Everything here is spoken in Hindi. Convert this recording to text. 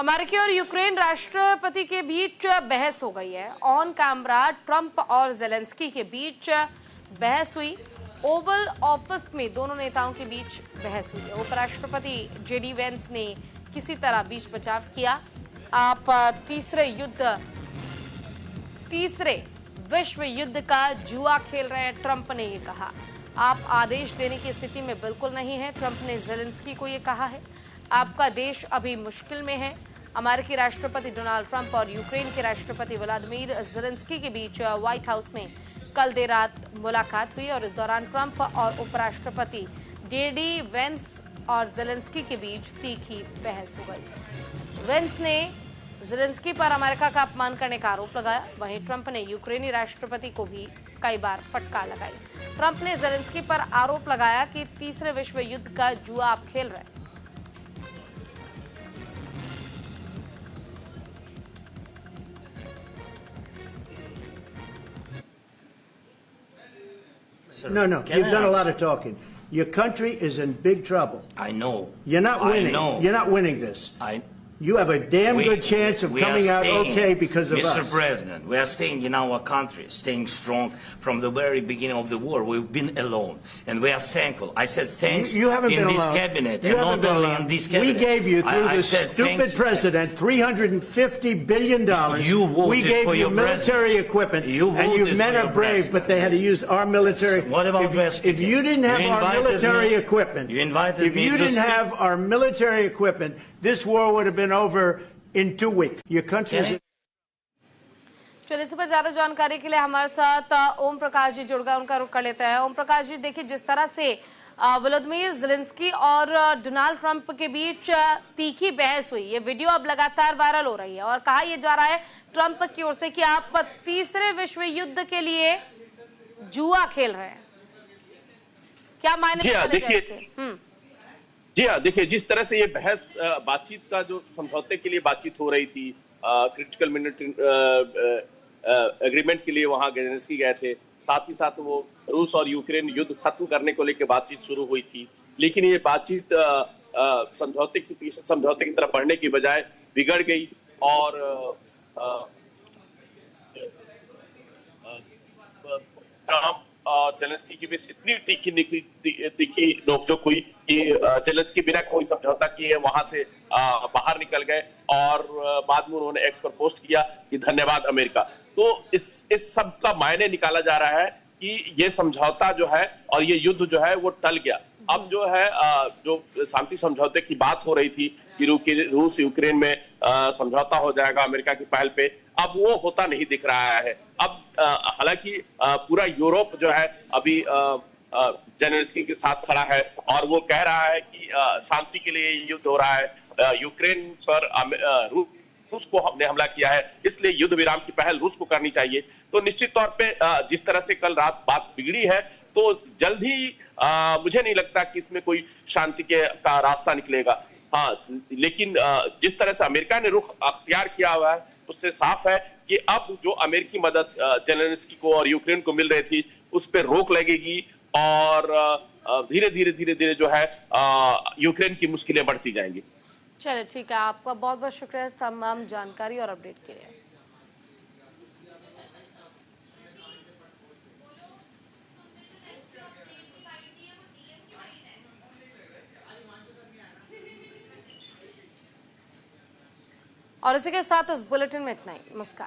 अमेरिकी और यूक्रेन राष्ट्रपति के बीच बहस हो गई है। ऑन कैमरा ट्रंप और जेलेंस्की के बीच बहस हुई। ओवल ऑफिस में दोनों नेताओं के बीच बहस हुई है। उपराष्ट्रपति जेडी वेंस ने किसी तरह बीच बचाव किया। आप तीसरे विश्व युद्ध का जुआ खेल रहे हैं, ट्रंप ने ये कहा। आप आदेश देने की स्थिति में बिल्कुल नहीं है, ट्रंप ने जेलेंस्की को ये कहा है। आपका देश अभी मुश्किल में है। अमेरिकी राष्ट्रपति डोनाल्ड ट्रंप और यूक्रेन के राष्ट्रपति व्लादिमीर जेलेंस्की के बीच व्हाइट हाउस में कल देर रात मुलाकात हुई और इस दौरान ट्रंप और उपराष्ट्रपति जेडी वेंस और जेलेंस्की के बीच तीखी बहस हो गई। वेंस ने जेलेंस्की पर अमेरिका का अपमान करने का आरोप लगाया। वहीं ट्रंप ने यूक्रेनी राष्ट्रपति को भी कई बार फटकार लगाई। ट्रंप ने जेलेंस्की पर आरोप लगाया कि तीसरे विश्व युद्ध का जुआ आप खेल रहे हैं। No, you've done a lot of talking. Your country is in big trouble. I know. You're not winning. I know. You're not winning this. You have a damn good chance of coming out okay because of us. Mr. President, we are staying in our country, staying strong from the very beginning of the war. We've been alone, and we are thankful. I said thanks you haven't in been this alone. cabinet, you and haven't not been only alone. in this cabinet. We gave you, through this stupid president, $350 billion. You voted we gave for you your military equipment, and you men are brave, but they had to use our military. What about if you didn't have our military equipment, if you didn't have our military equipment, this war would have been over in 2 weeks. Your country is... चलिए, इस पर ज्यादा जानकारी के लिए हमारे साथ ओम प्रकाश जी जुड़ गए, उनका रुख कर लेते हैं। ओम प्रकाश जी, देखिए जिस तरह से व्लादिमीर जेलेंस्की और डोनाल्ड ट्रंप के बीच तीखी बहस हुई, ये वीडियो अब लगातार वायरल हो रही है और कहा यह जा रहा है ट्रंप की ओर से कि आप तीसरे विश्व युद्ध के लिए जुआ खेल रहे हैं। क्या मायने निकाले इसके? जी हाँ, देखिए जिस तरह से ये बहस बातचीत का जो समझौते के लिए बातचीत हो रही थी, क्रिटिकल मिनट एग्रीमेंट के लिए वहां जेलेंस्की गए थे, साथ ही साथ वो रूस और यूक्रेन युद्ध खत्म करने को लेकर बातचीत शुरू हुई थी। लेकिन ये बातचीत समझौते की तरफ बढ़ने की बजाय बिगड़ गई और ट्रंप जेलेंस्की के बीच इतनी तीखी नोकझोंक हुई कि जेलेंस्की बिना कोई समझौता किए वहां से बाहर निकल गए और बाद में उन्होंने एक्स पर पोस्ट किया कि धन्यवाद अमेरिका। तो इस सब का मायने निकाला जा रहा है कि ये समझौता जो है और ये युद्ध जो है वो टल गया। अब जो है जो शांति समझौते की बात हो रही थी कि रूस यूक्रेन में समझौता हो जाएगा अमेरिका की पहल पे, अब वो होता नहीं दिख रहा है। अब हालांकि पूरा यूरोप जो है अभी जेलेंस्की के साथ खड़ा है और वो कह रहा है कि शांति के लिए युद्ध हो रहा है। यूक्रेन पर रूस को हमने हमला किया है, इसलिए युद्ध विराम की पहल रूस को करनी चाहिए। तो निश्चित तौर पे जिस तरह से कल रात बात बिगड़ी है, तो जल्द ही मुझे नहीं लगता कि इसमें कोई शांति का रास्ता निकलेगा। हाँ, लेकिन जिस तरह से अमेरिका ने रुख अख्तियार किया हुआ है, उससे साफ है कि अब जो अमेरिकी मदद जेलेंस्की को और यूक्रेन को मिल रही थी, उस पर रोक लगेगी और धीरे धीरे जो है यूक्रेन की मुश्किलें बढ़ती जाएंगी। चलिए, ठीक है, आपका बहुत बहुत शुक्रिया इस तमाम जानकारी और अपडेट के लिए। और इसी के साथ इस बुलेटिन में इतना ही। नमस्कार।